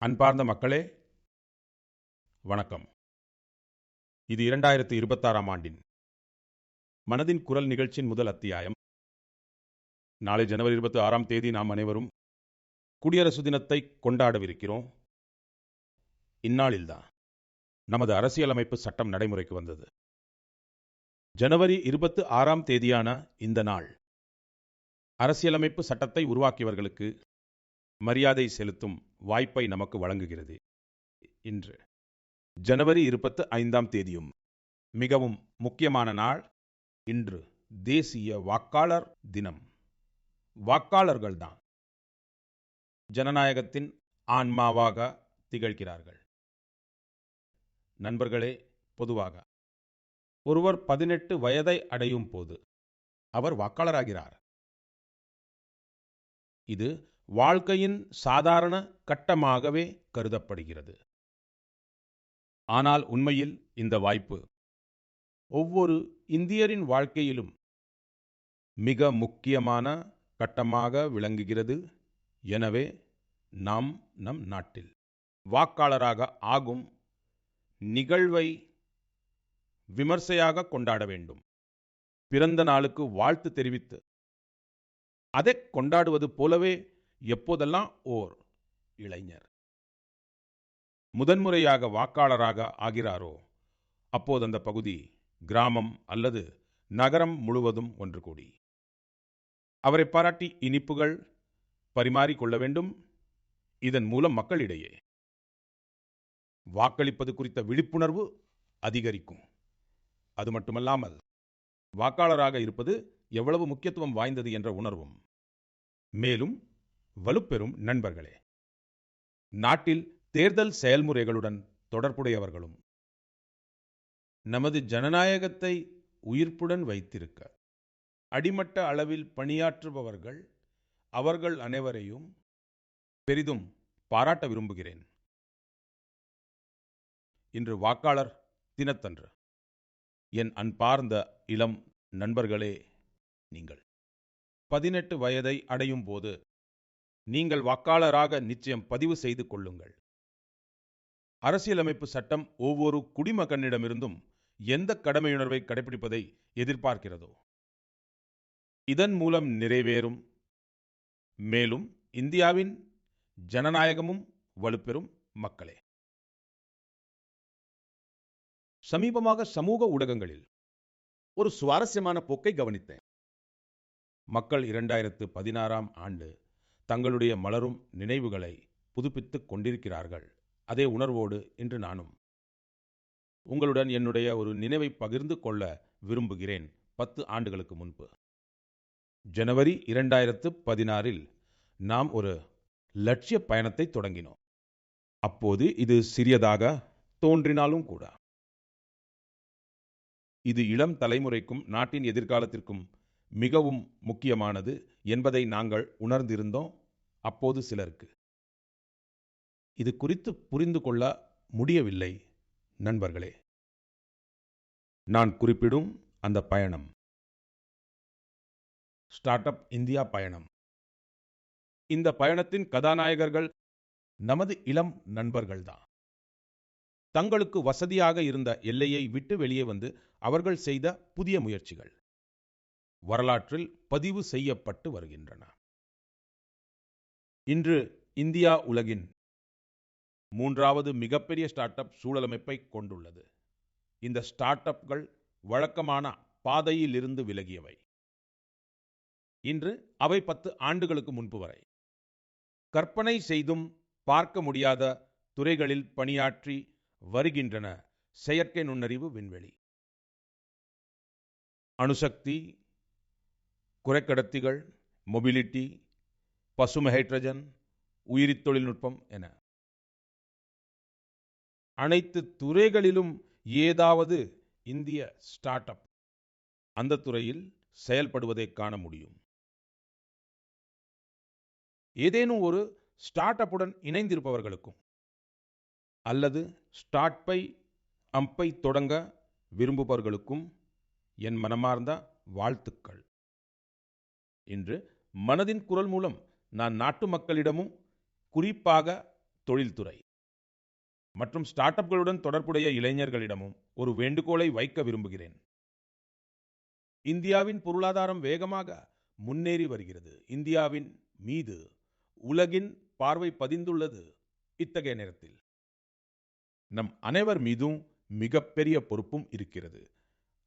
அன்பார்ந்த மக்களே, வணக்கம். இது 2026ஆம் ஆண்டின் மனதின் குரல் நிகழ்ச்சியின் முதல் அத்தியாயம். நாளை ஜனவரி 26ஆம் தேதி நாம் அனைவரும் குடியரசு தினத்தை கொண்டாடவிருக்கிறோம். இந்நாளில்தான் நமது அரசியலமைப்பு சட்டம் நடைமுறைக்கு வந்தது. ஜனவரி 26ஆம் தேதியான இந்த நாள் அரசியலமைப்பு சட்டத்தை உருவாக்கியவர்களுக்கு மரியாதை செலுத்தும் வாய்ப்பை நமக்கு வழங்குகிறது. இன்று ஜனவரி 25ஆம் தேதியும் மிகவும் முக்கியமான நாள். இன்று தேசிய வாக்காளர் தினம். வாக்காளர்கள்தான் ஜனநாயகத்தின் ஆன்மாவாக திகழ்கிறார்கள். நண்பர்களே, பொதுவாக ஒருவர் 18 வயதை அடையும் போது அவர் வாக்காளராகிறார். இது வாழ்க்கையின் சாதாரண கட்டமாகவே கருதப்படுகிறது. ஆனால் உண்மையில் இந்த வாய்ப்பு ஒவ்வொரு இந்தியரின் வாழ்க்கையிலும் மிக முக்கியமான கட்டமாக விளங்குகிறது. எனவே நாம் நம் நாட்டில் வாக்காளராக ஆகும் நிகழ்வை விமர்சையாக கொண்டாட வேண்டும். பிறந்த நாளுக்கு வாழ்த்து தெரிவித்து அதை கொண்டாடுவது போலவே எப்போதெல்லாம் ஓர் இளைஞர் முதன்முறையாக வாக்காளராக ஆகிறாரோ அப்போது அந்த பகுதி, கிராமம் அல்லது நகரம் முழுவதும் ஒன்று கூடி அவரை பாராட்டி இனிப்புகள் பரிமாறிக்கொள்ள வேண்டும். இதன் மூலம் மக்களிடையே வாக்களிப்பது குறித்த விழிப்புணர்வு அதிகரிக்கும். அது மட்டுமல்லாமல் வாக்காளராக இருப்பது எவ்வளவு முக்கியத்துவம் வாய்ந்தது என்ற உணர்வும் மேலும் வலுப்பெறும். நண்பர்களே, நாட்டில் தேர்தல் செயல்முறைகளுடன் தொடர்புடையவர்களும் நமது ஜனநாயகத்தை உயிர்ப்புடன் வைத்திருக்க அடிமட்ட அளவில் பணியாற்றுபவர்கள், அவர்கள் அனைவரையும் பெரிதும் பாராட்ட விரும்புகிறேன். இன்று வாக்காளர் தினத்தன்று என் அன்பார்ந்த இளம் நண்பர்களே, நீங்கள் 18 வயதை அடையும் போது நீங்கள் வாக்காளராக நிச்சயம் பதிவு செய்து கொள்ளுங்கள். அரசியலமைப்பு சட்டம் ஒவ்வொரு குடிமகனிடமிருந்தும் எந்த கடமையுணர்வை கடைபிடிப்பதை எதிர்பார்க்கிறதோ இதன் மூலம் நிறைவேறும். மேலும் இந்தியாவின் ஜனநாயகமும் வலுப்பெறும். மக்களே, சமீபமாக சமூக ஊடகங்களில் ஒரு சுவாரஸ்யமான போக்கை கவனித்தேன். மக்கள் 2016ஆம் ஆண்டு தங்களுடைய மலரும் நினைவுகளை புதுப்பித்துக் கொண்டிருக்கிறார்கள். அதே உணர்வோடு இன்று நானும் உங்களுடன் என்னுடைய ஒரு நினைவை பகிர்ந்து கொள்ள விரும்புகிறேன். 10 ஆண்டுகளுக்கு முன்பு ஜனவரி 2016இல் நாம் ஒரு லட்சிய பயணத்தை தொடங்கினோம். அப்போது இது சிறியதாக தோன்றினாலும் கூட இது இளம் தலைமுறைக்கும் நாட்டின் எதிர்காலத்திற்கும் மிகவும் முக்கியமானது என்பதை நாங்கள் உணர்ந்திருந்தோம். அப்போது சிலருக்கு இது குறித்து புரிந்து கொள்ள முடியவில்லை. நண்பர்களே, நான் குறிப்பிடும் அந்த பயணம் ஸ்டார்ட் அப் இந்தியா பயணம். இந்த பயணத்தின் கதாநாயகர்கள் நமது இளம் நண்பர்கள்தான். தங்களுக்கு வசதியாக இருந்த எல்லையை விட்டு வெளியே வந்து அவர்கள் செய்த புதிய முயற்சிகள் வரலாற்றில் பதிவு செய்யப்பட்டு வருகின்றன. இன்று இந்தியா உலகின் 3வது மிகப்பெரிய ஸ்டார்ட் அப் சூழலமைப்பை கொண்டுள்ளது. இந்த ஸ்டார்ட் அப்கள் வழக்கமான பாதையில் இருந்து விலகியவை. இன்று அவை 10 ஆண்டுகளுக்கு முன்பு வரை கற்பனை செய்தும் பார்க்க முடியாத துறைகளில் பணியாற்றி வருகின்றன. செயற்கை நுண்ணறிவு, விண்வெளி, அணுசக்தி, குறைக்கடத்திகள், மொபிலிட்டி, பசுமை ஹைட்ரஜன், உயிரி தொழில்நுட்பம் என அனைத்து துறைகளிலும் ஏதாவது இந்திய ஸ்டார்ட் அப் அந்த துறையில் செயல்படுவதை காண முடியும். ஏதேனும் ஒரு ஸ்டார்ட் அப்புடன் இணைந்திருப்பவர்களுக்கும் அல்லது அப்பை தொடங்க விரும்புபவர்களுக்கும் என் மனமார்ந்த வாழ்த்துக்கள். இன்று மனதின் குரல் மூலம் நான் நாட்டு மக்களிடமும் குறிப்பாக தொழில்துறை மற்றும் ஸ்டார்ட் அப்களுடன் தொடர்புடைய இளைஞர்களிடமும் ஒரு வேண்டுகோளை வைக்க விரும்புகிறேன். இந்தியாவின் பொருளாதாரம் வேகமாக முன்னேறி வருகிறது. இந்தியாவின் மீது உலகின் பார்வை பதிந்துள்ளது. இத்தகைய நேரத்தில் நம் அனைவர் மீதும் மிகப்பெரிய பொறுப்பும் இருக்கிறது.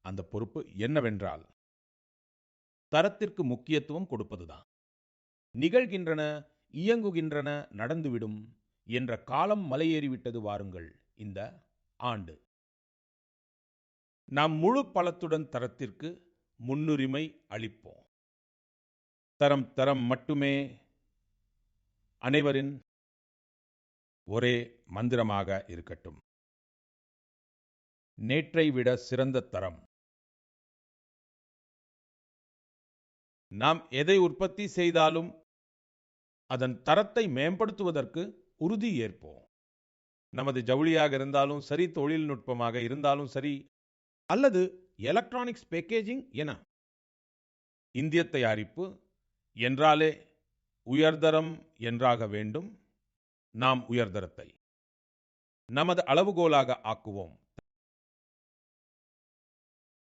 அந்த பொறுப்பு என்னவென்றால் தரத்திற்கு முக்கியத்துவம் கொடுப்பதுதான். நிகழ்கின்றன, இயங்குகின்றன, நடந்துவிடும் என்ற காலம் மலையேறிவிட்டது. வாருங்கள், இந்த ஆண்டு நாம் முழு பலத்துடன் தரத்திற்கு முன்னுரிமை அளிப்போம். தரம் மட்டுமே அனைவரின் ஒரே மந்திரமாக இருக்கட்டும். நேற்றை விட சிறந்த தரம். நாம் எதை உற்பத்தி செய்தாலும் அதன் தரத்தை மேம்படுத்துவதற்கு உறுதி ஏற்போம். நமது ஜவுளியாக இருந்தாலும் சரி, தொழில்நுட்பமாக இருந்தாலும் சரி, அல்லது எலக்ட்ரானிக்ஸ் பேக்கேஜிங் என இந்திய தயாரிப்பு என்றாலே உயர்தரம் என்றாக வேண்டும். நாம் உயர்தரத்தை நமது அளவுகோலாக ஆக்குவோம்.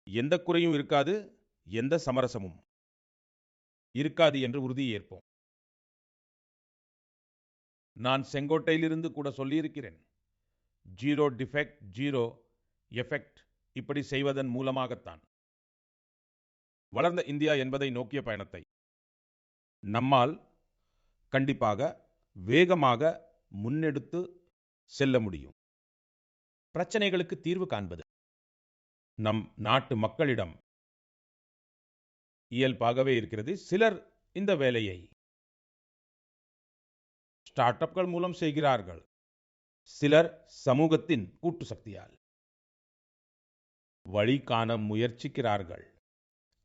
எந்த குறையும் இருக்காது, எந்த சமரசமும் இருக்காது என்று உறுதி ஏற்போம். நான் செங்கோட்டையிலிருந்து கூட சொல்லியிருக்கிறேன், ஜீரோ டிஃபெக்ட், ஜீரோ எஃபெக்ட். இப்படி செய்வதன் மூலமாகத்தான் வளர்ந்த இந்தியா என்பதை நோக்கிய பயணத்தை நம்மால் கண்டிப்பாக வேகமாக முன்னெடுத்து செல்ல முடியும். பிரச்சனைகளுக்கு தீர்வு காண்பது நம் நாட்டு மக்களிடம் இயல்பாகவே இருக்கிறது. சிலர் இந்த வேலையை ஸ்டார்ட் அப்கள் மூலம் செய்கிறார்கள், சிலர் சமூகத்தின் கூட்டு சக்தியால் வழி காண முயற்சிக்கிறார்கள்.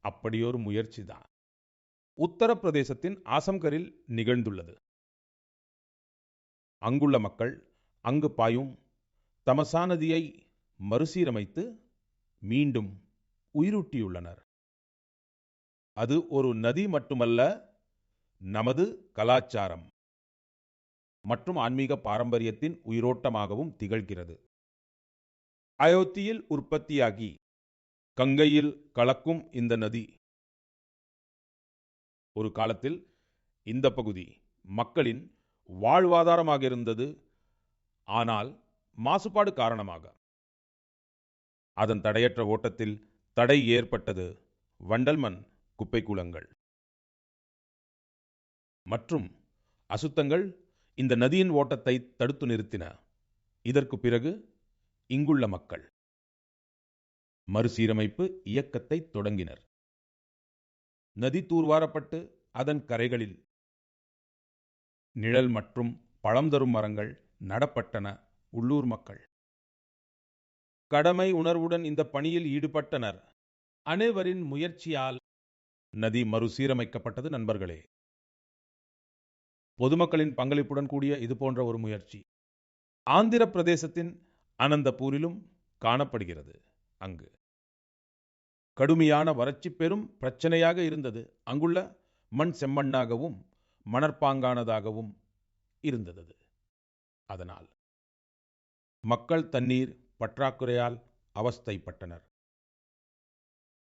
அப்படியொரு முயற்சிதான் உத்தரப்பிரதேசத்தின் ஆசம்கரில் நிகழ்ந்துள்ளது. அங்குள்ள மக்கள் அங்கு பாயும் தமசா நதியை மறுசீரமைத்து மீண்டும் உயிரூட்டியுள்ளனர். அது ஒரு நதி மட்டுமல்ல, நமது கலாச்சாரம் மற்றும் ஆன்மீக பாரம்பரியத்தின் உயிரோட்டமாகவும் திகழ்கிறது. அயோத்தியில் உற்பத்தியாகி கங்கையில் கலக்கும் இந்த நதி ஒரு காலத்தில் இந்த பகுதி மக்களின் வாழ்வாதாரமாக இருந்தது. ஆனால் மாசுபாடு காரணமாக அதன் தடையற்ற ஓட்டத்தில் தடை ஏற்பட்டது. வண்டல் மண், குப்பை கூளங்கள் மற்றும் அசுத்தங்கள் இந்த நதியின் ஓட்டத்தை தடுத்து நிறுத்தின. இதற்கு பிறகு இங்குள்ள மக்கள் மறுசீரமைப்பு இயக்கத்தை தொடங்கினர். நதி தூர்வாரப்பட்டு அதன் கரைகளில் நிழல் மற்றும் பழம் தரும் மரங்கள் நடப்பட்டன. உள்ளூர் மக்கள் கடமை உணர்வுடன் இந்த பணியில் ஈடுபட்டனர். அனைவரின் முயற்சியால் நதி மறுசீரமைக்கப்பட்டது. நண்பர்களே, பொதுமக்களின் பங்களிப்புடன் கூடிய இது போன்ற ஒரு முயற்சி ஆந்திர பிரதேசத்தின் அனந்தபூரிலும் காணப்படுகிறது. அங்கு கடுமையான வறட்சி பெரும் பிரச்சனையாக இருந்தது. அங்குள்ள மண் செம்மண்ணாகவும் மணற்பாங்கானதாகவும் இருந்தது. அதனால் மக்கள் தண்ணீர் பற்றாக்குறையால் அவஸ்தைப்பட்டனர்.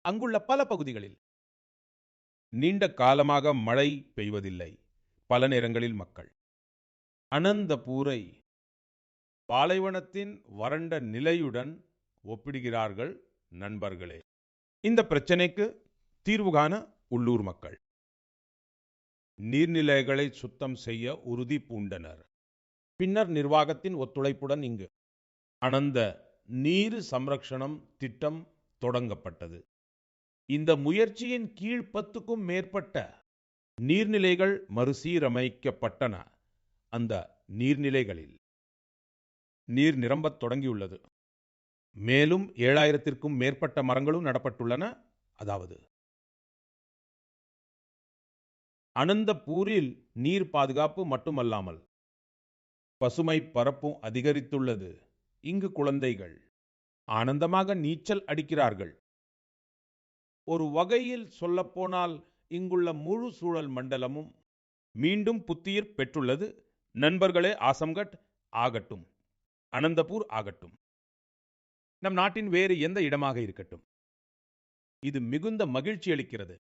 அங்குள்ள பல பகுதிகளில் நீண்ட காலமாக மழை பெய்வதில்லை. பல நேரங்களில் மக்கள் அனந்தபூரை பாலைவனத்தின் வறண்ட நிலையுடன் ஒப்பிடுகிறார்கள். நண்பர்களே, இந்த பிரச்சனைக்கு தீர்வு காண உள்ளூர் மக்கள் நீர்நிலைகளை சுத்தம் செய்ய உறுதி பூண்டனர். பின்னர் நிர்வாகத்தின் ஒத்துழைப்புடன் இங்கு அனந்த நீர் சம்ரக்ஷணம் திட்டம் தொடங்கப்பட்டது. இந்த முயற்சியின் கீழ் 10க்கும் மேற்பட்ட நீர்நிலைகள் மறுசீரமைக்கப்பட்டன. அந்த நீர்நிலைகளில் நீர் நிரம்பத் தொடங்கியுள்ளது. மேலும் 7000க்கும் மேற்பட்ட மரங்களும் நடப்பட்டுள்ளன. அதாவது அனந்தபூரில் நீர் பாதுகாப்பு மட்டுமல்லாமல் பசுமை பரப்பும் அதிகரித்துள்ளது. இங்கு குழந்தைகள் ஆனந்தமாக நீச்சல் அடிக்கிறார்கள். ஒரு வகையில் சொல்லப்போனால் இங்குள்ள முழு சூழல் மண்டலமும் மீண்டும் புத்துயிர் பெற்றுள்ளது. நண்பர்களே, ஆசம்கட் ஆகட்டும், அனந்தபூர் ஆகட்டும், நம் நாட்டின் வேறு எந்த இடமாக இருக்கட்டும், இது மிகுந்த மகிழ்ச்சி அளிக்கிறது.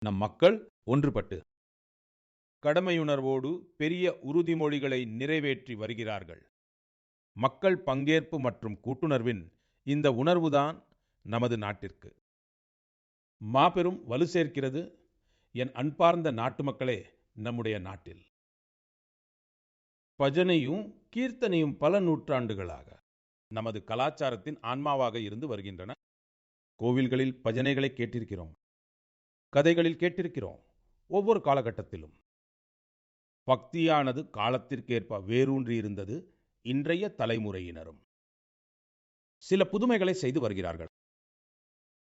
நம் மக்கள் ஒன்றுபட்டு கடமையுணர்வோடு பெரிய உறுதிமொழிகளை நிறைவேற்றி வருகிறார்கள். மக்கள் பங்கேற்பு மற்றும் கூட்டுணர்வின் இந்த உணர்வுதான் நமது நாட்டிற்கு மாபெரும் வலு சேர்க்கிறது. என் அன்பார்ந்த நாட்டு மக்களே, நம்முடைய நாட்டில் பஜனையும் கீர்த்தனையும் பல நூற்றாண்டுகளாக நமது கலாச்சாரத்தின் ஆன்மாவாக இருந்து வருகின்றன. கோவில்களில் பஜனைகளை கேட்டிருக்கிறோம், கதைகளில் கேட்டிருக்கிறோம். ஒவ்வொரு காலகட்டத்திலும் பக்தியானது காலத்திற்கேற்ப வேரூன்றி இருந்தது. இன்றைய தலைமுறையினரும் சில புதுமைகளை செய்து வருகிறார்கள்.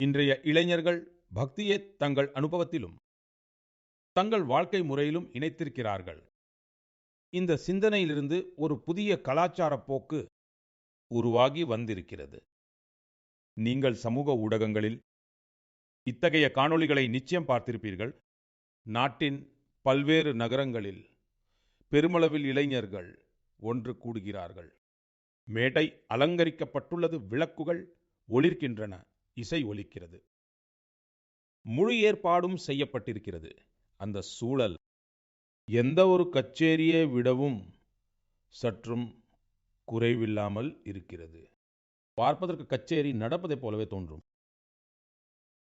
இன்றைய இளைஞர்கள் பக்தியை தங்கள் அனுபவத்திலும் தங்கள் வாழ்க்கை முறையிலும் இணைத்திருக்கிறார்கள். இந்த சிந்தனையிலிருந்து ஒரு புதிய கலாச்சார போக்கு உருவாகி வந்திருக்கிறது. நீங்கள் சமூக ஊடகங்களில் இத்தகைய காணொளிகளை நிச்சயம் பார்த்திருப்பீர்கள். நாட்டின் பல்வேறு நகரங்களில் பெருமளவில் இளைஞர்கள் ஒன்று கூடுகிறார்கள். மேடை அலங்கரிக்கப்பட்டுள்ளது, விளக்குகள் ஒளிர்கின்றன, இசை ஒலிக்கிறது, முழு ஏற்பாடும் செய்யப்பட்டிருக்கிறது. அந்த சூழல் எந்த ஒரு கச்சேரியை விடவும் சற்றும் குறைவில்லாமல் இருக்கிறது. பார்ப்பதற்கு கச்சேரி நடப்பதைப் போலவே தோன்றும்.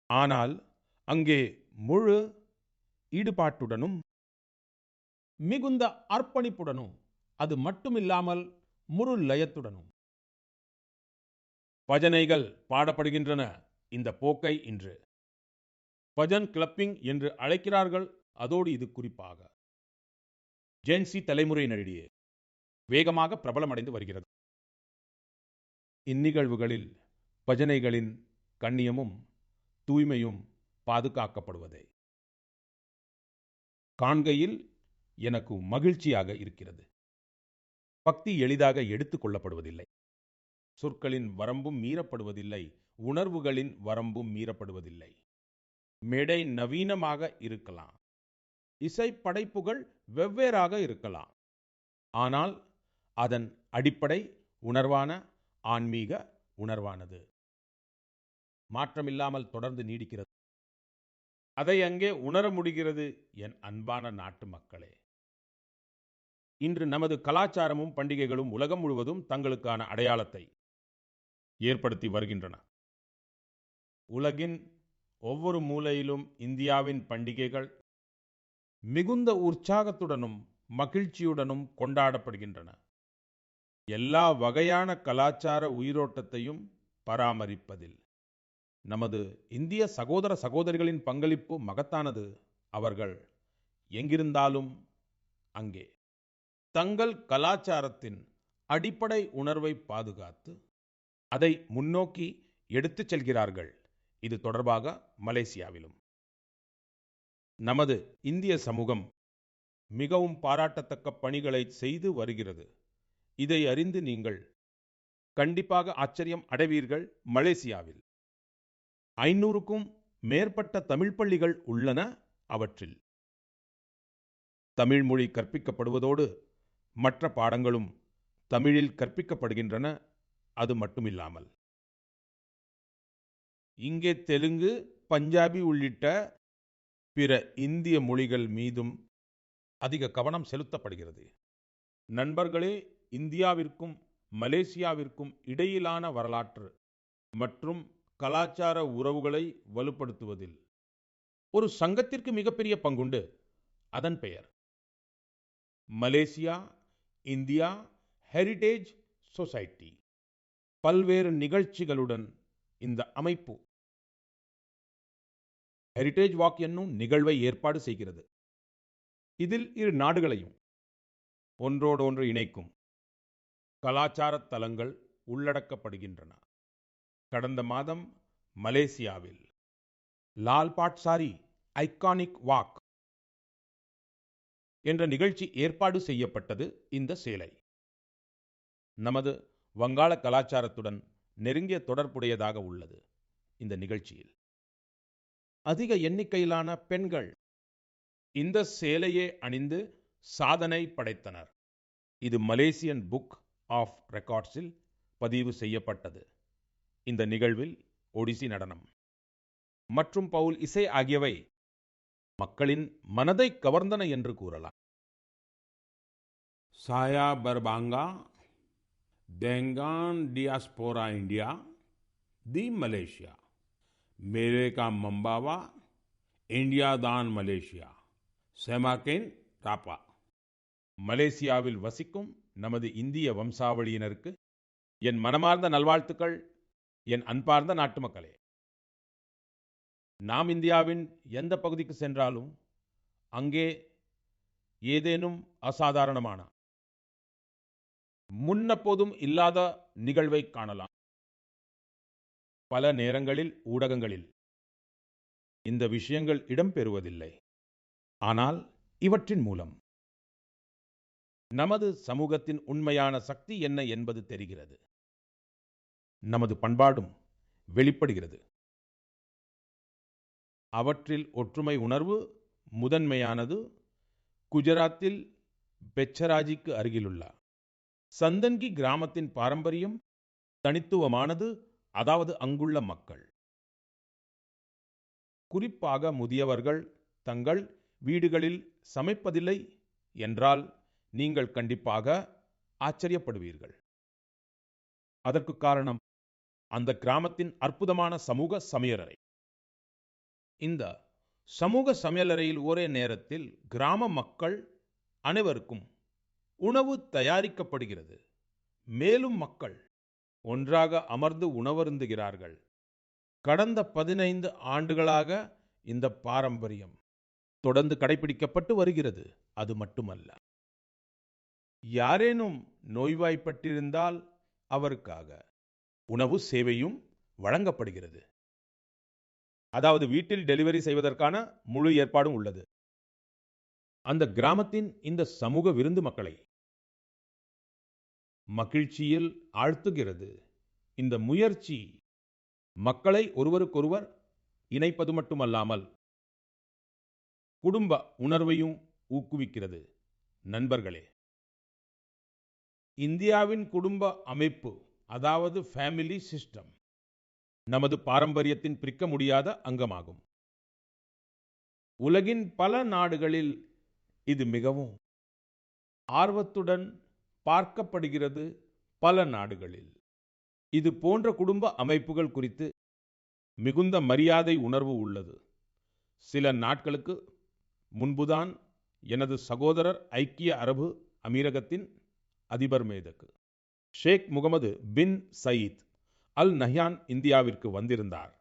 ஆனால் அங்கே முழு ஈடுபாட்டுடனும் மிகுந்த அர்ப்பணிப்புடனும், அது மட்டுமில்லாமல் முழு லயத்துடனும் பஜனைகள் பாடப்படுகின்றன. இந்த போக்கை இன்று பஜன் கிளப்பிங் என்று அழைக்கிறார்கள். அதோடு இது குறிப்பாக ஜென்சி தலைமுறையினரிடையே வேகமாக பிரபலமடைந்து வருகிறது. இந்நிகழ்வுகளில் பஜனைகளின் கண்ணியமும் தூய்மையும் பாதுகாக்கப்படுவதை காண்கையில் எனக்கு மகிழ்ச்சியாக இருக்கிறது. பக்தி எளிதாக எடுத்துக் கொள்ளப்படுவதில்லை. சொற்களின் வரம்பும் மீறப்படுவதில்லை. உணர்வுகளின் வரம்பும் மீறப்படுவதில்லை. மேடை நவீனமாக இருக்கலாம், இசை படைப்புகள் வெவ்வேறாக இருக்கலாம், ஆனால் அதன் அடிப்படை உணர்வான ஆன்மீக உணர்வானது மாற்றமில்லாமல் தொடர்ந்து நீடிக்கிறது. அதை அங்கே உணர முடிகிறது. என் அன்பான நாட்டு மக்களே, இன்று நமது கலாச்சாரமும் பண்டிகைகளும் உலகம் முழுவதும் தங்களுக்கான அடையாளத்தை ஏற்படுத்தி வருகின்றன. உலகின் ஒவ்வொரு மூலையிலும் இந்தியாவின் பண்டிகைகள் மிகுந்த உற்சாகத்துடனும் மகிழ்ச்சியுடனும் கொண்டாடப்படுகின்றன. எல்லா வகையான கலாச்சார உயிரோட்டத்தையும் பராமரிப்பதில் நமது இந்திய சகோதர சகோதரிகளின் பங்களிப்பு மகத்தானது. அவர்கள் எங்கிருந்தாலும் அங்கே தங்கள் கலாச்சாரத்தின் அடிப்படை உணர்வை பாதுகாத்து அதை முன்னோக்கி எடுத்துச் செல்கிறார்கள். இது தொடர்பாக மலேசியாவிலும் நமது இந்திய சமூகம் மிகவும் பாராட்டத்தக்க பணிகளை செய்து வருகிறது. இதை அறிந்து நீங்கள் கண்டிப்பாக ஆச்சரியம் அடைவீர்கள். மலேசியாவில் 500க்கும் மேற்பட்ட தமிழ் பள்ளிகள் உள்ளன. அவற்றில் தமிழ் மொழி கற்பிக்கப்படுவதோடு மற்ற பாடங்களும் தமிழில் கற்பிக்கப்படுகின்றன. அது மட்டுமில்லாமல் இங்கே தெலுங்கு, பஞ்சாபி உள்ளிட்ட பிற இந்திய மொழிகள் மீதும் அதிக கவனம் செலுத்தப்படுகிறது. நண்பர்களே, இந்தியாவிற்கும் மலேசியாவிற்கும் இடையிலான வரலாற்று மற்றும் கலாச்சார உறவுகளை வலுப்படுத்துவதில் ஒரு சங்கத்திற்கு மிகப்பெரிய பங்குண்டு. அதன் பெயர் மலேசியா இந்தியா ஹெரிடேஜ் சொசைட்டி. பல்வேறு நிகழ்ச்சிகளுடன் இந்த அமைப்பு ஹெரிடேஜ் வாக் என்னும் நிகழ்வை ஏற்பாடு செய்கிறது. இதில் இரு நாடுகளையும் ஒன்றோடொன்று இணைக்கும் கலாச்சார தலங்கள் உள்ளடக்கப்படுகின்றன. கடந்த மாதம் மலேசியாவில் லால் பாட்சாரி ஐகானிக் வாக் என்ற நிகழ்ச்சி ஏற்பாடு செய்யப்பட்டது. இந்த சேலை நமது வங்காள கலாச்சாரத்துடன் நெருங்கிய தொடர்புடையதாக உள்ளது. இந்த நிகழ்ச்சியில் அதிக எண்ணிக்கையிலான பெண்கள் இந்த சேலையை அணிந்து சாதனை படைத்தனர். இது மலேசியன் புக் ஆஃப் ரெக்கார்ட்ஸில் பதிவு செய்யப்பட்டது. இந்த நிகழ்வில் ஒடிசி நடனம் மற்றும் பவுல் இசை ஆகியவை மக்களின் மனதை கவர்ந்தன என்று கூறலாம். साया बरबांगा देंगान डियास्पोरा इंडिया दी मलेशिया मेरे का मम्बावा इंडिया दान मलेशिया सेमाकेन रापा. மலேசியாவில் வசிக்கும் நமது இந்திய வம்சாவளியினருக்கு என் மனமார்ந்த நல்வாழ்த்துக்கள். என் அன்பார்ந்த நாட்டு மக்களே, நாம் இந்தியாவின் எந்த பகுதிக்கு சென்றாலும் அங்கே ஏதேனும் அசாதாரணமான முன்னெப்போதும் இல்லாத நிகழ்வை காணலாம். பல நேரங்களில் ஊடகங்களில் இந்த விஷயங்கள் இடம்பெறுவதில்லை. ஆனால் இவற்றின் மூலம் நமது சமூகத்தின் உண்மையான சக்தி என்ன என்பது தெரிகிறது. நமது பண்பாடும் வெளிப்படுகிறது. அவற்றில் ஒற்றுமை உணர்வு முதன்மையானது. குஜராத்தில் பெச்சராஜிக்கு அருகிலுள்ள சந்தன்கி கிராமத்தின் பாரம்பரியம் தனித்துவமானது. அதாவது அங்குள்ள மக்கள், குறிப்பாக முதியவர்கள், தங்கள் வீடுகளில் சமைப்பதில்லை என்றால் நீங்கள் கண்டிப்பாக ஆச்சரியப்படுவீர்கள். அதற்கு காரணம் அந்த கிராமத்தின் அற்புதமான சமூக சமையலறை. இந்த சமூக சமையலறையில் ஒரே நேரத்தில் கிராம மக்கள் அனைவருக்கும் உணவு தயாரிக்கப்படுகிறது. மேலும் மக்கள் ஒன்றாக அமர்ந்து உணவருந்துகிறார்கள். கடந்த 15 ஆண்டுகளாக இந்த பாரம்பரியம் தொடர்ந்து கடைபிடிக்கப்பட்டு வருகிறது. அது மட்டுமல்ல, யாரேனும் நோய்வாய்ப்பட்டிருந்தால் அவருக்காக உணவு சேவையும் வழங்கப்படுகிறது. அதாவது வீட்டில் டெலிவரி செய்வதற்கான முழு ஏற்பாடும் உள்ளது. அந்த கிராமத்தின் இந்த சமூக விருந்து மக்களை மகிழ்ச்சியில் ஆழ்த்துகிறது. இந்த முயற்சி மக்களை ஒருவருக்கொருவர் இணைப்பது மட்டுமல்லாமல் குடும்ப உணர்வையும் ஊக்குவிக்கிறது. நண்பர்களே, இந்தியாவின் குடும்ப அமைப்பு, அதாவது ஃபேமிலி சிஸ்டம், நமது பாரம்பரியத்தின் பிரிக்க முடியாத அங்கமாகும். உலகின் பல நாடுகளில் இது மிகவும் ஆர்வத்துடன் பார்க்கப்படுகிறது. பல நாடுகளில் இது போன்ற குடும்ப அமைப்புகள் குறித்து மிகுந்த மரியாதை உணர்வு உள்ளது. சில நாட்களுக்கு முன்புதான் எனது சகோதரர் ஐக்கிய அரபு அமீரகத்தின் அதிபர் மேதகு ஷேக் முகமது பின் சயீத் அல் நஹ்யான் இந்தியாவிற்கு வந்திருந்தார்.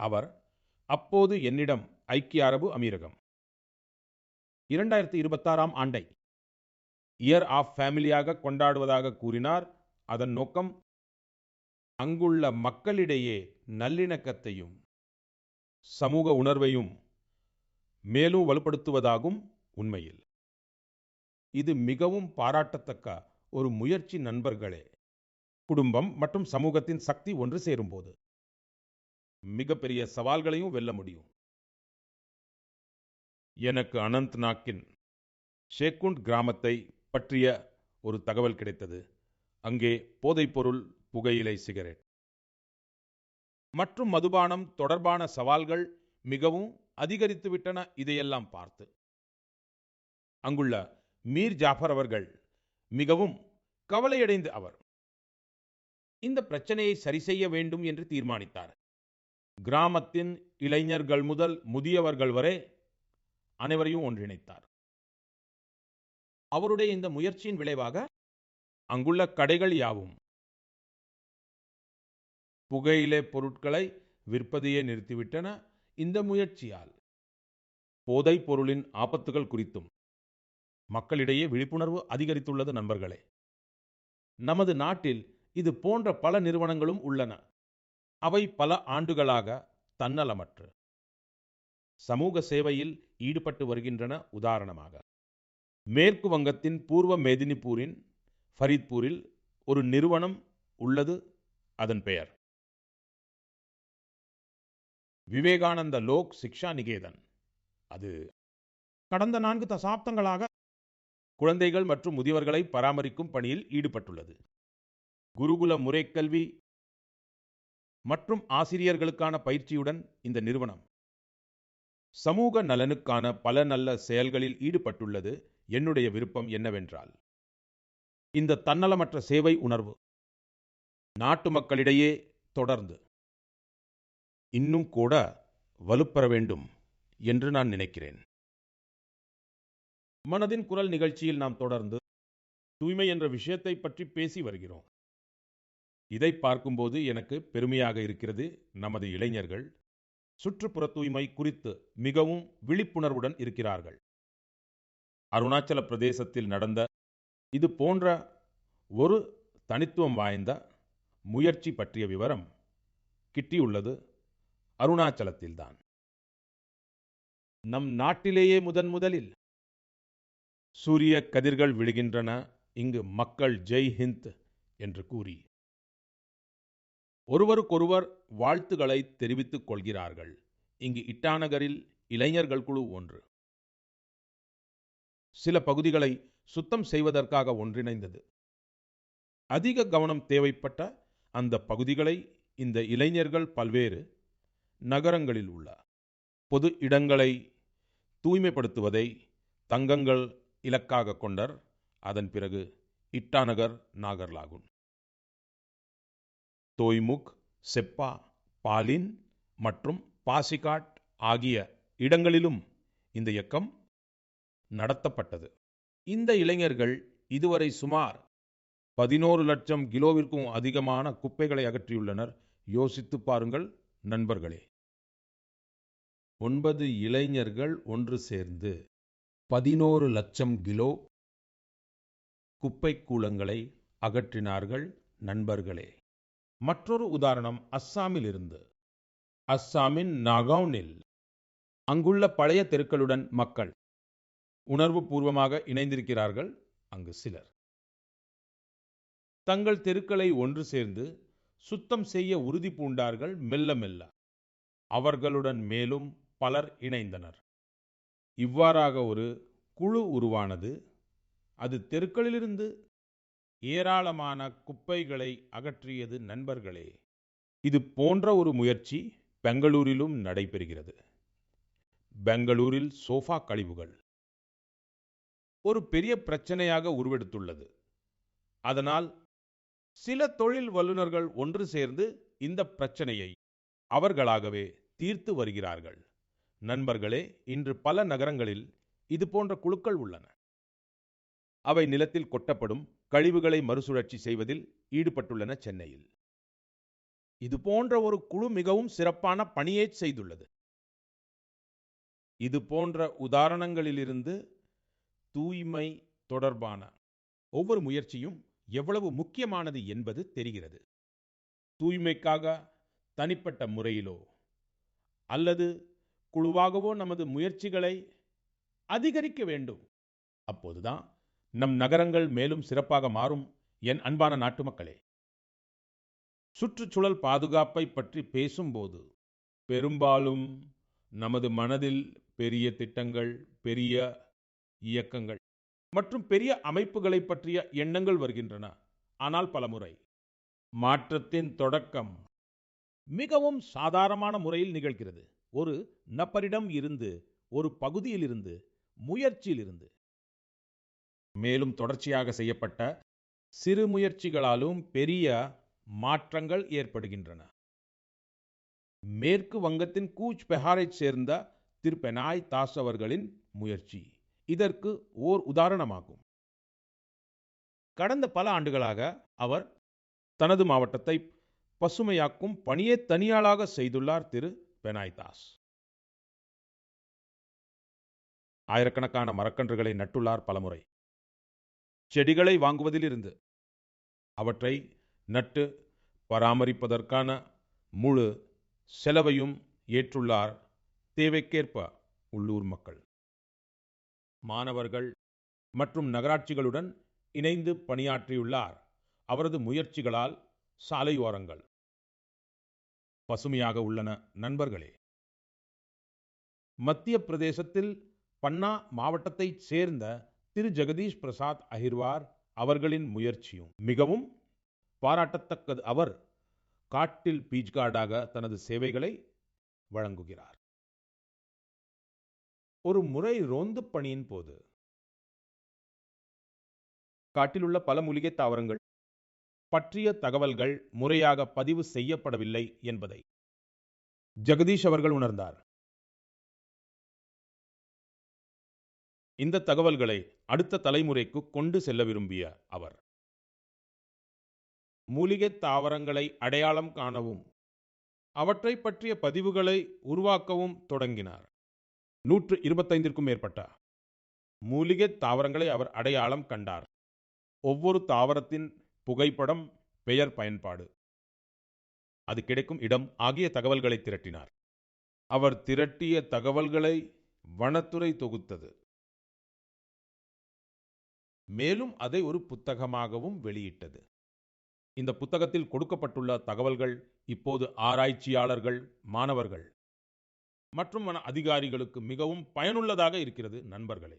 அவர் அப்போது என்னிடம் ஐக்கிய அரபு அமீரகம் 2026ஆம் ஆண்டை இயர் ஆஃப் ஃபேமிலியாக கொண்டாடுவதாக கூறினார். அதன் நோக்கம் அங்குள்ள மக்களிடையே நல்லிணக்கத்தையும் சமூக உணர்வையும் மேலும் வலுப்படுத்துவதாகும். உண்மையில் இது மிகவும் பாராட்டத்தக்க ஒரு முயற்சி. நண்பர்களே, குடும்பம் மற்றும் சமூகத்தின் சக்தி ஒன்று சேரும்போது மிகப்பெரிய சவால்களையும் வெல்ல முடியும். எனக்கு அனந்த்நாக்கின் ஷேக்குண்ட் கிராமத்தை பற்றிய ஒரு தகவல் கிடைத்தது. அங்கே போதைப்பொருள், புகையிலை, சிகரெட் மற்றும் மதுபானம் தொடர்பான சவால்கள் மிகவும் அதிகரித்துவிட்டன. இதையெல்லாம் பார்த்து அங்குள்ள மீர் ஜாஃபர் அவர்கள் மிகவும் கவலையடைந்து அவர் இந்த பிரச்சனையை சரி செய்ய வேண்டும் என்று தீர்மானித்தார். கிராமத்தின் இளைஞர்கள் முதல் முதியவர்கள் வரை அனைவரையும் ஒன்றிணைத்தார். அவருடைய இந்த முயற்சியின் விளைவாக அங்குள்ள கடைகள் யாவும் புகையிலை பொருட்களை விற்பதையே நிறுத்திவிட்டன. இந்த முயற்சியால் போதைப் பொருளின் ஆபத்துகள் குறித்தும் மக்களிடையே விழிப்புணர்வு அதிகரித்துள்ளது. நண்பர்களே, நமது நாட்டில் இது போன்ற பல நிறுவனங்களும் உள்ளன. அவை பல ஆண்டுகளாக தன்னலமற்று சமூக சேவையில் ஈடுபட்டு வருகின்றன. உதாரணமாக, மேற்கு வங்கத்தின் பூர்வ மேதினிபூரின் ஃபரீத்பூரில் ஒரு நிறுவனம் உள்ளது. அதன் பெயர் விவேகானந்த லோக் சிக்ஷா நிகேதன். அது கடந்த 4 தசாப்தங்களாக குழந்தைகள் மற்றும் முதியவர்களை பராமரிக்கும் பணியில் ஈடுபட்டுள்ளது. குருகுல முறைக்கல்வி மற்றும் ஆசிரியர்களுக்கான பயிற்சியுடன் இந்த நிறுவனம் சமூக நலனுக்கான பல நல்ல செயல்களில் ஈடுபட்டுள்ளது. என்னுடைய விருப்பம் என்னவென்றால், இந்த தன்னலமற்ற சேவை உணர்வு நாட்டு மக்களிடையே தொடர்ந்து இன்னும் கூட வலுப்பெற வேண்டும் என்று நான் நினைக்கிறேன். மனதின் குரல் நிகழ்ச்சியில் நாம் தொடர்ந்து தூய்மை என்ற விஷயத்தை பற்றி பேசி வருகிறோம். இதை பார்க்கும்போது எனக்கு பெருமையாக இருக்கிறது. நமது இளைஞர்கள் சுற்றுப்புற தூய்மை குறித்து மிகவும் விழிப்புணர்வுடன் இருக்கிறார்கள். அருணாச்சல பிரதேசத்தில் நடந்த இது போன்ற ஒரு தனித்துவம் வாய்ந்த முயற்சி பற்றிய விவரம் கிட்டியுள்ளது அருணாச்சலத்தில்தான். நம் நாட்டிலேயே முதலில் சூரிய கதிர்கள் விழுகின்றன. இங்கு மக்கள் ஜெய் ஹிந்த் என்று கூறி ஒருவருக்கொருவர் வாழ்த்துக்களை தெரிவித்துக் கொள்கிறார்கள். இங்கு இட்டாநகரில் இளைஞர்கள் குழு ஒன்று சில பகுதிகளை சுத்தம் செய்வதற்காக ஒன்றிணைந்தது. அதிக கவனம் தேவைப்பட்ட அந்த பகுதிகளை இந்த இளைஞர்கள் பல்வேறு நகரங்களில் உள்ள பொது இடங்களை தூய்மைப்படுத்துவதை தங்கங்கள் இலக்காக கொண்டர். அதன் பிறகு இட்டாநகர், நாகர்லாகுன், தோய்முக், செப்பா, பாலின் மற்றும் பாசிகாட் ஆகிய இடங்களிலும் இந்த இயக்கம் நடத்தப்பட்டது. இந்த இளைஞர்கள் இதுவரை சுமார் 11 லட்சம் கிலோவிற்கும் அதிகமான குப்பைகளை அகற்றியுள்ளனர். யோசித்து பாருங்கள் நண்பர்களே. 9 இளைஞர்கள் ஒன்று சேர்ந்து 11 லட்சம் கிலோ குப்பை கூளங்களை அகற்றினார்கள் நண்பர்களே. மற்றொரு உதாரணம் அஸ்ஸாமில் இருந்து. அஸ்ஸாமின் நாகவுனில் அங்குள்ள பழைய தெருக்களுடன் மக்கள் உணர்வு பூர்வமாக இணைந்திருக்கிறார்கள். அங்கு சிலர் தங்கள் தெருக்களை ஒன்று சேர்ந்து சுத்தம் செய்ய உறுதி பூண்டார்கள். மெல்ல மெல்ல அவர்களுடன் மேலும் பலர் இணைந்தனர். இவ்வாறாக ஒரு குழு உருவானது. அது தெருக்களிலிருந்து ஏராளமான குப்பைகளை அகற்றியது. நண்பர்களே, இது போன்ற ஒரு முயற்சி பெங்களூரிலும் நடைபெறுகிறது. பெங்களூரில் சோஃபா கழிவுகள் ஒரு பெரிய பிரச்சனையாக உருவெடுத்துள்ளது. அதனால் சில தொழில் வல்லுநர்கள் ஒன்று சேர்ந்து இந்த பிரச்சனையை அவர்களாகவே தீர்த்து வருகிறார்கள். நண்பர்களே, இன்று பல நகரங்களில் இது போன்ற குழுக்கள் உள்ளன. அவை நிலத்தில் கொட்டப்படும் கழிவுகளை மறுசுழற்சி செய்வதில் ஈடுபட்டுள்ளன. சென்னையில் இது போன்ற ஒரு குழு மிகவும் சிறப்பான பணியை செய்துள்ளது. இது போன்ற உதாரணங்களிலிருந்து தூய்மை தொடர்பான ஒவ்வொரு முயற்சியும் எவ்வளவு முக்கியமானது என்பது தெரிகிறது. தூய்மைக்காக தனிப்பட்ட முறையிலோ அல்லது குழுவாகவோ நமது முயற்சிகளை அதிகரிக்க வேண்டும். அப்போதுதான் நம் நகரங்கள் மேலும் சிறப்பாக மாறும். என் அன்பான நாட்டு மக்களே, சுற்றுச்சூழல் பாதுகாப்பை பற்றி பேசும்போது பெரும்பாலும் நமது மனதில் பெரிய திட்டங்கள், பெரிய இயக்கங்கள் மற்றும் பெரிய அமைப்புகளை பற்றிய எண்ணங்கள் வருகின்றன. ஆனால் பலமுறை மாற்றத்தின் தொடக்கம் மிகவும் சாதாரணமான முறையில் நிகழ்கிறது. ஒரு நபரிடம் இருந்து, ஒரு பகுதியில் இருந்து, முயற்சியில் இருந்து. மேலும் தொடர்ச்சியாக செய்யப்பட்ட சிறு முயற்சிகளாலும் பெரிய மாற்றங்கள் ஏற்படுகின்றன. மேற்கு வங்கத்தின் கூச் பெஹாரைச் சேர்ந்த திரு பெனாய் தாஸ் அவர்களின் முயற்சி இதற்கு ஓர் உதாரணமாகும். கடந்த பல ஆண்டுகளாக அவர் தனது மாவட்டத்தை பசுமையாக்கும் பணியை தனியாளாக செய்துள்ளார். திரு பெனாய் தாஸ் ஆயிரக்கணக்கான மரக்கன்றுகளை நட்டுள்ளார். பலமுறை செடிகளை வாங்குவதிலிருந்து அவற்றை நட்டு பராமரிப்பதற்கான முழு செலவையும் ஏற்றுள்ளார் தேவைக்கேற்ப உள்ளூர் மக்கள், மாணவர்கள் மற்றும் நகராட்சிகளுடன் இணைந்து பணியாற்றியுள்ளார். அவரது முயற்சிகளால் சாலையோரங்கள் பசுமையாக உள்ளன. நண்பர்களே, மத்திய பிரதேசத்தில் பன்னா மாவட்டத்தைச் சேர்ந்த திரு ஜெகதீஷ் பிரசாத் அஹிர்வார் அவர்களின் முயற்சியும் மிகவும் பாராட்டத்தக்கது. அவர் காட்டில் பீச் கார்டாக தனது சேவைகளை வழங்குகிறார். ஒரு முறை ரோந்து பணியின் போது காட்டில் உள்ள பல மூலிகை தாவரங்கள் பற்றிய தகவல்கள் முறையாக பதிவு செய்யப்படவில்லை என்பதை ஜெகதீஷ் அவர்கள் உணர்ந்தார். இந்த தகவல்களை அடுத்த தலைமுறைக்கு கொண்டு செல்ல விரும்பிய அவர் மூலிகை தாவரங்களை அடையாளம் காணவும் அவற்றை பற்றிய பதிவுகளை உருவாக்கவும் தொடங்கினார். 125க்கும் மேற்பட்ட மூலிகை தாவரங்களை அவர் அடையாளம் கண்டார். ஒவ்வொரு தாவரத்தின் புகைப்படம், பெயர், பயன்பாடு, அது கிடைக்கும் இடம் ஆகிய தகவல்களை திரட்டினார். அவர் திரட்டிய தகவல்களை வனத்துறை தொகுத்தது. மேலும் அதை ஒரு புத்தகமாகவும் வெளியிட்டது. இந்த புத்தகத்தில் கொடுக்கப்பட்டுள்ள தகவல்கள் இப்போது ஆராய்ச்சியாளர்கள், மாணவர்கள் மற்றும் வன அதிகாரிகளுக்கு மிகவும் பயனுள்ளதாக இருக்கிறது. நண்பர்களே,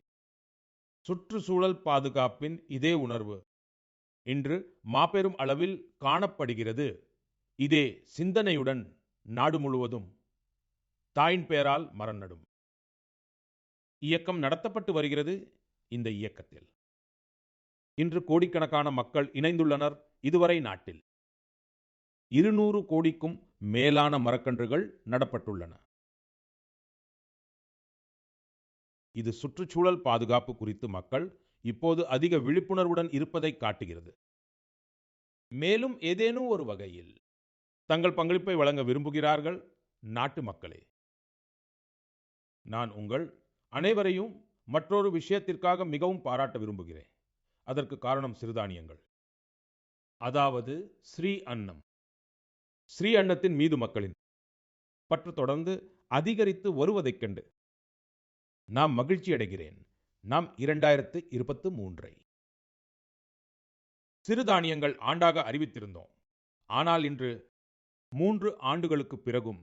சுற்றுச்சூழல் பாதுகாப்பின் இதே உணர்வு இன்று மாபெரும் அளவில் காணப்படுகிறது. இதே சிந்தனையுடன் நாடு முழுவதும் தாயின் பெயரால் மரம் நடும் இயக்கம் நடத்தப்பட்டு வருகிறது. இந்த இயக்கத்தில் இன்று கோடிக்கணக்கான மக்கள் இணைந்துள்ளனர். இதுவரை நாட்டில் 200 கோடிக்கும் மேலான மரக்கன்றுகள் நடப்பட்டுள்ளன. இது சுற்றுச்சூழல் பாதுகாப்பு குறித்து மக்கள் இப்போது அதிக விழிப்புணர்வுடன் இருப்பதை காட்டுகிறது. மேலும் ஏதேனும் ஒரு வகையில் தங்கள் பங்களிப்பை வழங்க விரும்புகிறார்கள் நாட்டு மக்களே. நான் உங்கள் அனைவரையும் மற்றொரு விஷயத்திற்காக மிகவும் பாராட்ட விரும்புகிறேன். அதற்கு காரணம் சிறுதானியங்கள், அதாவது ஸ்ரீ அன்னம். ஸ்ரீ அன்னத்தின் மீது மக்களின் பற்று தொடர்ந்து அதிகரித்து வருவதைக் கண்டு நாம் மகிழ்ச்சி அடைகிறேன். நாம் 2023 சிறுதானியங்கள் ஆண்டாக அறிவித்திருந்தோம். ஆனால் இன்று 3 ஆண்டுகளுக்கு பிறகும்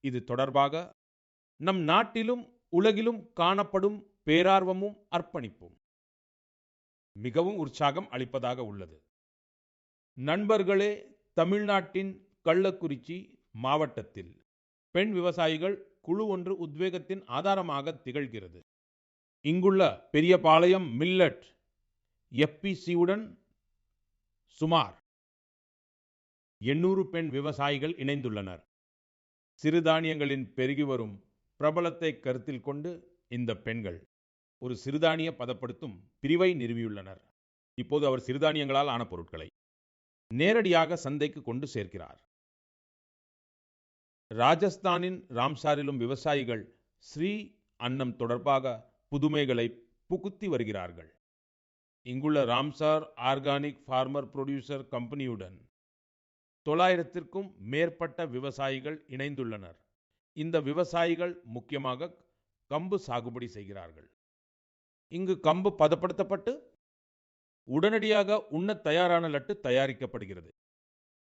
இது தொடர்பாக நம் நாட்டிலும் உலகிலும் காணப்படும் பேரார்வமும் அர்ப்பணிப்பும் மிகவும் உற்சாகம் அளிப்பதாக உள்ளது. நண்பர்களே, தமிழ்நாட்டின் கள்ளக்குறிச்சி மாவட்டத்தில் பெண் விவசாயிகள் குழு ஒன்று உத்வேகத்தின் ஆதாரமாக திகழ்கிறது. இங்குள்ள பெரியபாளையம் மில்லட் FPCயுடன் சுமார் 800 பெண் விவசாயிகள் இணைந்துள்ளனர். சிறுதானியங்களின் பெருகி வரும் பிரபலத்தை கருத்தில் கொண்டு இந்த பெண்கள் ஒரு சிறுதானிய பதப்படுத்தும் பிரிவை நிறுவியுள்ளனர். இப்போது அவர் சிறுதானியங்களால் ஆன பொருட்களை நேரடியாக சந்தைக்கு கொண்டு சேர்க்கிறார். ராஜஸ்தானின் ராம்சாரிலும் விவசாயிகள் ஸ்ரீ அன்னம் தொடர்பாக புதுமைகளை புகுத்தி வருகிறார்கள். இங்குள்ள ராம்சார் ஆர்கானிக் ஃபார்மர் புரொடியூசர் கம்பெனியுடன் 900க்கும் மேற்பட்ட விவசாயிகள் இணைந்துள்ளனர். இந்த விவசாயிகள் முக்கியமாக கம்பு சாகுபடி செய்கிறார்கள். இங்கு கம்பு பதப்படுத்தப்பட்டு உடனடியாக உண்ண தயாரான லட்டு தயாரிக்கப்படுகிறது.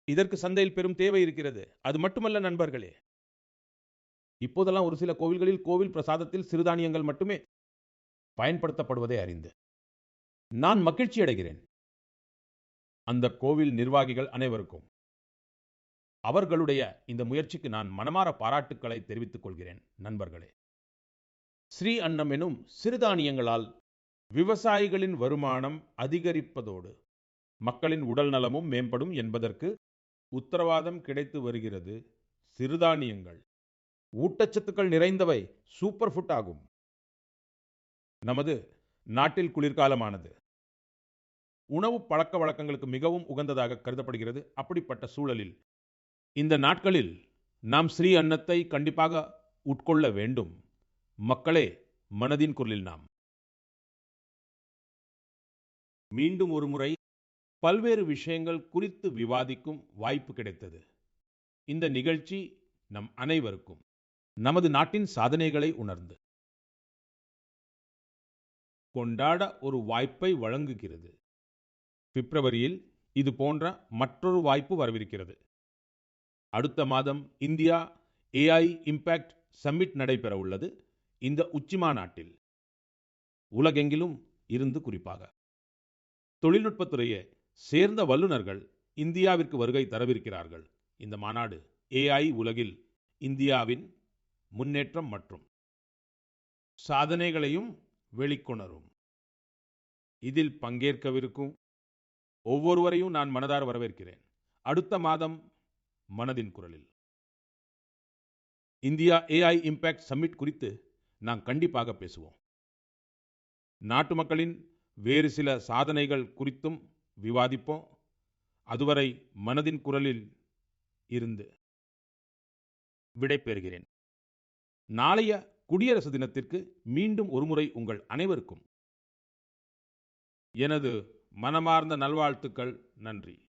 இதற்கு சந்தையில் பெரும் தேவை இருக்கிறது. அது மட்டுமல்ல நண்பர்களே, இப்போதெல்லாம் ஒரு சில கோவில்களில் கோவில் பிரசாதத்தில் சிறுதானியங்கள் மட்டுமே பயன்படுத்தப்படுவதை அறிந்து நான் மகிழ்ச்சி அடைகிறேன். அந்த கோவில் நிர்வாகிகள் அனைவருக்கும் அவர்களுடைய இந்த முயற்சிக்கு நான் மனமார பாராட்டுக்களை தெரிவித்துக் கொள்கிறேன். நண்பர்களே, ஸ்ரீ அன்னம் எனும் சிறுதானியங்களால் விவசாயிகளின் வருமானம் அதிகரிப்பதோடு மக்களின் உடல் நலமும் மேம்படும் என்பதற்கு உத்தரவாதம் கிடைத்து வருகிறது. சிறுதானியங்கள் ஊட்டச்சத்துக்கள் நிறைந்தவை, சூப்பர் ஃபுட் ஆகும். நமது நாட்டில் குளிர்காலமானது உணவு பழக்க வழக்கங்களுக்கு மிகவும் உகந்ததாக கருதப்படுகிறது. அப்படிப்பட்ட சூழலில் இந்த நாட்களில் நாம் ஸ்ரீ அன்னத்தை கண்டிப்பாக உட்கொள்ள வேண்டும். மக்களே, மனதின் குரலில் நாம் மீண்டும் ஒரு முறை பல்வேறு விஷயங்கள் குறித்து விவாதிக்கும் வாய்ப்பு கிடைத்தது. இந்த நிகழ்ச்சி நம் அனைவருக்கும் நமது நாட்டின் சாதனைகளை உணர்ந்து கொண்டாட ஒரு வாய்ப்பை வழங்குகிறது. பிப்ரவரியில் இது போன்ற மற்றொரு வாய்ப்பு வரவிருக்கிறது. அடுத்த மாதம் இந்தியா AI இம்பாக்ட் சம்மிட் நடைபெற உள்ளது. இந்த உச்சிமாநாட்டில் உலகெங்கிலும் இருந்து குறிப்பாக தொழில்நுட்பத்துறையை சேர்ந்த வல்லுநர்கள் இந்தியாவிற்கு வருகை தரவிருக்கிறார்கள். இந்த மாநாடு AI உலகில் இந்தியாவின் முன்னேற்றம் மற்றும் சாதனைகளையும் வெளிக்கொணரும். இதில் பங்கேற்கவிருக்கும் ஒவ்வொருவரையும் நான் மனதார வரவேற்கிறேன். அடுத்த மாதம் மனதின் குரலில் இந்தியா AI இம்பாக்ட் சம்மிட் குறித்து நாம் கண்டிப்பாக பேசுவோம். நாட்டு மக்களின் வேறு சில சாதனைகள் குறித்தும் விவாதிப்போம். அதுவரை மனதின் குரலில் இருந்து விடைபெறுகிறேன். நாளைய குடியரசு தினத்திற்கு மீண்டும் ஒருமுறை உங்கள் அனைவருக்கும் எனது மனமார்ந்த நல்வாழ்த்துக்கள். நன்றி.